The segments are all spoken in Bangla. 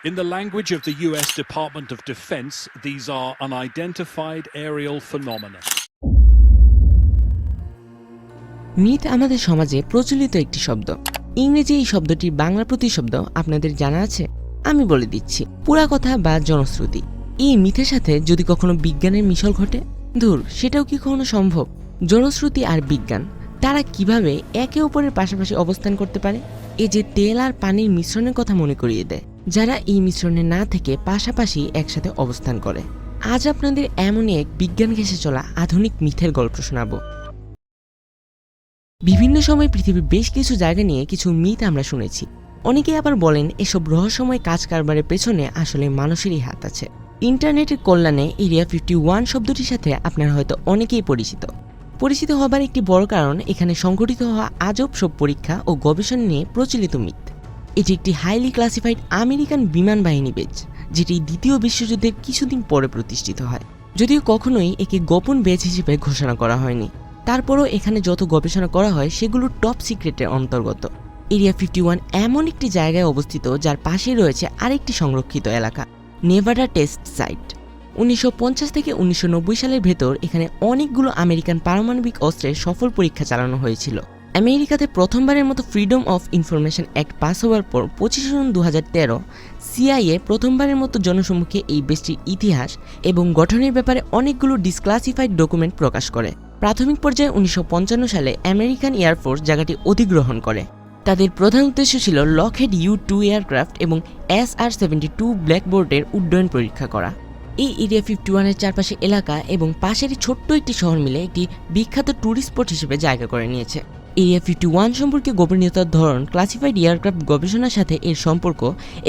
In the language of the US Department of Defense, these are unidentified aerial phenomena. Myth আমাদের সমাজে প্রচলিত একটি শব্দ। ইংরেজি এই শব্দটির বাংলা প্রতিশব্দ আপনাদের জানা আছে? আমি বলে দিচ্ছি, পুরা কথা বা জনশ্রুতি। এই মিথের সাথে যদি কখনো বিজ্ঞানের মিশল ঘটে, ধুর, সেটাও কি কখনো সম্ভব? জনশ্রুতি আর বিজ্ঞান, তারা কিভাবে একে অপরের পাশাপাশি অবস্থান করতে পারে? এই যে তেল আর পানির মিশ্রণের কথা মনে করিয়ে দেয়, যারা এই মিশ্রণে না থেকে পাশাপাশি একসাথে অবস্থান করে। আজ আপনাদের এমনই এক বিজ্ঞান ঘেঁষে চলা আধুনিক মিথের গল্প শোনাবো। বিভিন্ন সময় পৃথিবীর বেশ কিছু জায়গা নিয়ে কিছু মিথ আমরা শুনেছি। অনেকে আবার বলেন এসব রহস্যময় কাজ কারবারের পেছনে আসলে মানুষেরই হাত আছে। ইন্টারনেটের কল্যাণে এরিয়া 51 শব্দটির সাথে আপনারা হয়তো অনেকেই পরিচিত হবার একটি বড় কারণ এখানে সংঘটিত হওয়া আজব সব পরীক্ষা ও গবেষণা নিয়ে প্রচলিত মিথ। এটি একটি হাইলি ক্লাসিফাইড আমেরিকান বিমান বাহিনী বেজ, যেটি দ্বিতীয় বিশ্বযুদ্ধের কিছুদিন পরে প্রতিষ্ঠিত হয়। যদিও কখনোই একে গোপন বেজ হিসেবে ঘোষণা করা হয়নি, তারপরও এখানে যত গবেষণা করা হয় সেগুলো টপ সিক্রেটের অন্তর্গত। এরিয়া 51 এমন একটি জায়গায় অবস্থিত যার পাশে রয়েছে আরেকটি সংরক্ষিত এলাকা, নেভাডা টেস্ট সাইট। 1950 থেকে 1990 সালের ভেতর এখানে অনেকগুলো আমেরিকান পারমাণবিক অস্ত্রের সফল পরীক্ষা চালানো হয়েছিল। আমেরিকাতে প্রথমবারের মতো freedom of information act pass হওয়ার পর 25 জুন 2013 সিআইএ প্রথমবারের মতো জনসম্মুখে এই দেশটির ইতিহাস এবং গঠনের ব্যাপারে অনেকগুলো ডিসক্লাসিফাইড ডকুমেন্ট প্রকাশ করে। প্রাথমিক পর্যায়ে 1955 সালে আমেরিকান এয়ারফোর্স জায়গাটি অধিগ্রহণ করে। তাদের প্রধান উদ্দেশ্য ছিল লকহেড U-2 এয়ারক্রাফট এবং SR-72 ব্ল্যাকবোর্ডের উড্ডয়ন পরীক্ষা করা। এই এরিয়া 51-এর চারপাশে এলাকা এবং পাশেরই ছোট্ট একটি শহর মিলে একটি বিখ্যাত ট্যুরিস্ট স্পট হিসেবে জায়গা করে নিয়েছে। এরিয়া 51 সম্পর্কে গোপনীয়তার ধরন, ক্লাসিফাইড এয়ারক্রাফট গবেষণার সাথে এর সম্পর্ক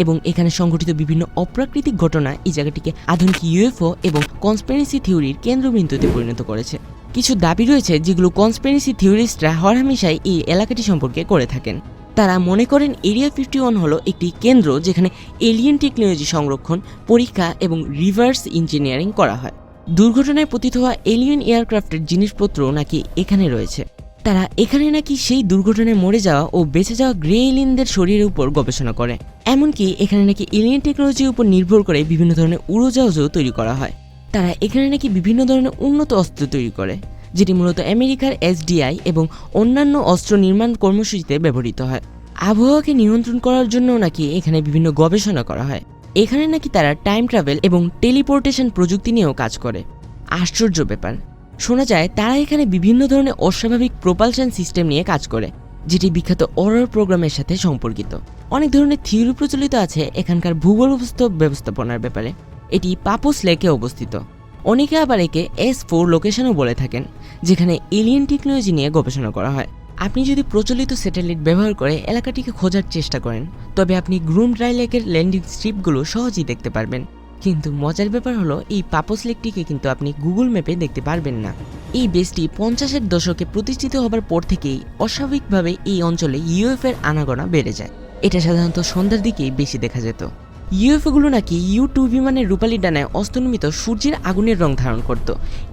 এবং এখানে সংঘটিত বিভিন্ন অপ্রাকৃতিক ঘটনা এই জায়গাটিকে আধুনিক ইউএফও এবং কনস্পিরেসি থিওরির কেন্দ্রবিন্দুতে পরিণত করেছে। কিছু দাবি রয়েছে যেগুলো কনস্পিরেসি থিওরিস্টরা হরহামেশাই এই এলাকাটি সম্পর্কে করে থাকেন। তারা মনে করেন এরিয়া 51 হলো একটি কেন্দ্র যেখানে এলিয়েন টেকনোলজি সংরক্ষণ, পরীক্ষা এবং রিভার্স ইঞ্জিনিয়ারিং করা হয়। দুর্ঘটনায় পতিত হওয়া এলিয়েন এয়ারক্রাফটের জিনিসপত্র নাকি এখানে রয়েছে। তারা এখানে নাকি সেই দুর্ঘটনায় মরে যাওয়া ও বেঁচে যাওয়া গ্রে এলিয়েনদের শরীরের উপর গবেষণা করে। এমনকি এখানে নাকি এলিয়েন টেকনোলজির উপর নির্ভর করে বিভিন্ন ধরনের উড়োজাহাজও তৈরি করা হয়। তারা এখানে নাকি বিভিন্ন ধরনের উন্নত অস্ত্র তৈরি করে, যেটি মূলত আমেরিকার SDI এবং অন্যান্য অস্ত্র নির্মাণ কর্মসূচিতে ব্যবহৃত হয়। আবহাওয়াকে নিয়ন্ত্রণ করার জন্য নাকি এখানে বিভিন্ন গবেষণা করা হয়। এখানে নাকি তারা টাইম ট্রাভেল এবং টেলিপোর্টেশন প্রযুক্তি নিয়েও কাজ করে। আশ্চর্য ব্যাপার, শোনা যায় তারা এখানে বিভিন্ন ধরনের অস্বাভাবিক প্রোপালশন সিস্টেম নিয়ে কাজ করে, যেটি বিখ্যাত অরর প্রোগ্রামের সাথে সম্পর্কিত। অনেক ধরনের থিওরি প্রচলিত আছে এখানকার ভূগর্ভস্থ ব্যবস্থাপনার ব্যাপারে। এটি পাপোস লেকে অবস্থিত। অনেকে আবার একে S4 লোকেশনও বলে থাকেন, যেখানে এলিয়েন টেকনোলজি নিয়ে গবেষণা করা হয়। আপনি যদি প্রচলিত স্যাটেলাইট ব্যবহার করে এলাকাটিকে খোঁজার চেষ্টা করেন, তবে আপনি গ্রুম ড্রাই লেকের ল্যান্ডিং স্ট্রিপগুলো সহজেই দেখতে পারবেন। কিন্তু মজার ব্যাপার হলো এই পাপোস লেকটিকে কিন্তু আপনি গুগল ম্যাপে দেখতে পারবেন না। এই বেসটি 50-এর দশকে প্রতিষ্ঠিত হবার পর থেকেই অস্বাভাবিকভাবে এই অঞ্চলে ইউএফও এর আনাগোনা বেড়ে যায়। এটা সাধারণত সন্ধ্যার দিকেই বেশি দেখা যেত। ইউএফওগুলো নাকি U-2 বিমানের রূপালী ডানায় অস্তমিত সূর্যের আগুনের রং ধারণ করত।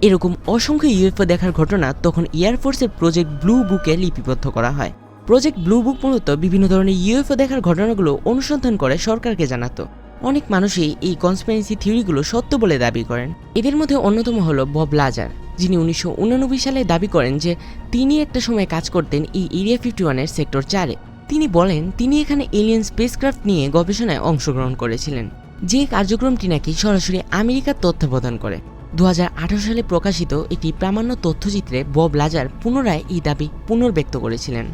এরকম অসংখ্য ইউএফও দেখার ঘটনা তখন এয়ারফোর্সের প্রজেক্ট ব্লু বুকে লিপিবদ্ধ করা হয়। প্রজেক্ট ব্লু বুক মূলত বিভিন্ন ধরনের ইউএফও দেখার ঘটনাগুলো অনুসন্ধান করে সরকারকে জানাতো। অনেক মানুষই এই কনস্পিরেসি থিওরিগুলো সত্য বলে দাবি করেন। এদের মধ্যে অন্যতম হলো বব লাজার, যিনি 1989 সালে দাবি করেন যে তিনি একটা সময় কাজ করতেন এই এরিয়া 51-এর সেক্টর 4-এ। তিনি বলেন তিনি এখানে এলিয়েন স্পেসক্রাফট নিয়ে গবেষণায় অংশগ্রহণ করেছিলেন, যে কার্যক্রমটি নাকি সরাসরি আমেরিকার তত্ত্বাবধান করে। 2018 সালে প্রকাশিত একটি প্রামাণ্য তথ্যচিত্রে বব লাজার পুনরায় এই দাবি পুনর্ব্যক্ত করেছিলেন।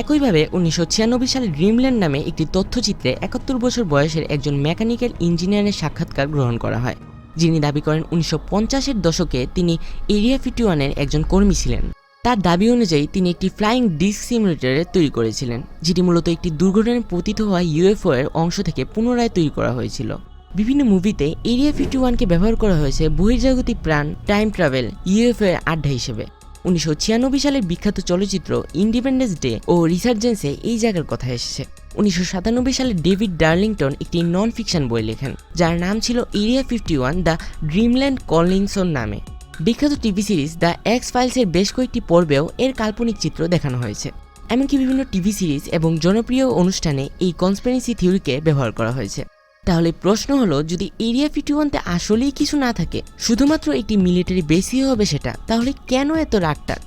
একইভাবে 1996 সালে ড্রিমল্যান্ড নামে একটি তথ্যচিত্রে 71 বছর বয়সের একজন মেকানিক্যাল ইঞ্জিনিয়ারের সাক্ষাৎকার গ্রহণ করা হয়, যিনি দাবি করেন 1950-এর দশকে তিনি এরিয়া 51-এর একজন কর্মী ছিলেন। তার দাবি অনুযায়ী তিনি একটি ফ্লাইং ডিস্ক সিমুলেটর তৈরি করেছিলেন, যেটি মূলত একটি দুর্ঘটনায় পতিত হওয়া ইউএফও এর অংশ থেকে পুনরায় তৈরি করা হয়েছিল। বিভিন্ন মুভিতে এরিয়া 51-কে ব্যবহার করা হয়েছে বহির্জাগতিক প্রাণ, টাইম ট্রাভেল, ইউএফও এর আড্ডা হিসেবে। 1996 সালের বিখ্যাত চলচ্চিত্র ইন্ডিপেন্ডেন্স ডে ও রিসার্জেন্সে এই জায়গার কথা এসেছে। 1997 সালে ডেভিড ডার্লিংটন একটি নন ফিকশন বই লেখেন, যার নাম ছিল এরিয়া 51 দ্য ড্রিমল্যান্ড কলিংসন নামে। বিখ্যাত টিভি সিরিজ দ্য এক্স ফাইলসের বেশ কয়েকটি পর্বেও এর কাল্পনিক চিত্র দেখানো হয়েছে। এমনকি বিভিন্ন টিভি সিরিজ এবং জনপ্রিয় অনুষ্ঠানে এই কনস্পিরেসি থিওরিকে ব্যবহার করা হয়েছে। তাহলে প্রশ্ন হলো, যদি এরিয়া 51-তে আসলেই কিছু না থাকে, শুধুমাত্র একটি মিলিটারি বেসই হবে সেটা, তাহলে কেন এত রাগটাগ?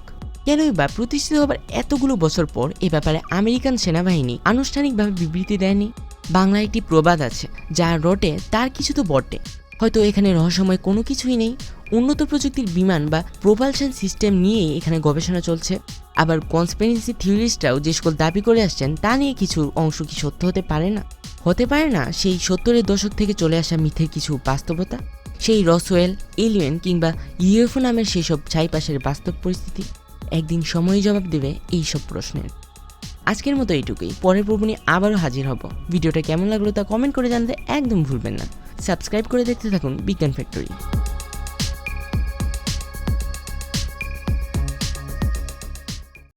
কেনই বা প্রতিষ্ঠিত হবার এতগুলো বছর পর এ ব্যাপারে আমেরিকান সেনাবাহিনী আনুষ্ঠানিকভাবে বিবৃতি দেয়নি? বাংলায় একটি প্রবাদ আছে, যার রটে তার কিছু তো বটে। হয়তো এখানে রহস্যময় কোনো কিছুই নেই, উন্নত প্রযুক্তির বিমান বা প্রোপালশন সিস্টেম নিয়েই এখানে গবেষণা চলছে। আবার কনস্পিরেসি থিওরিস্টরাও যে সকল দাবি করে আসছেন তা নিয়ে কিছু অংশ কি সত্য হতে পারে না? হতে পারে না সেই 70-এর দশক থেকে চলে আসা মিথের কিছু বাস্তবতা, সেই রসওয়েল, এলিয়েন কিংবা ইউএফও নামের সেসব ছাইপাশের বাস্তব পরিস্থিতি? একদিন সময়ই জবাব দেবে এই সব প্রশ্নের। আজকের মতো এইটুকুই। পরের পর্ব নিয়ে আবারও হাজির হব। ভিডিওটা কেমন লাগলো তা কমেন্ট করে জানাতে একদম ভুলবেন না। সাবস্ক্রাইব করে দেখতে থাকুন বিজ্ঞান ফ্যাক্টরি।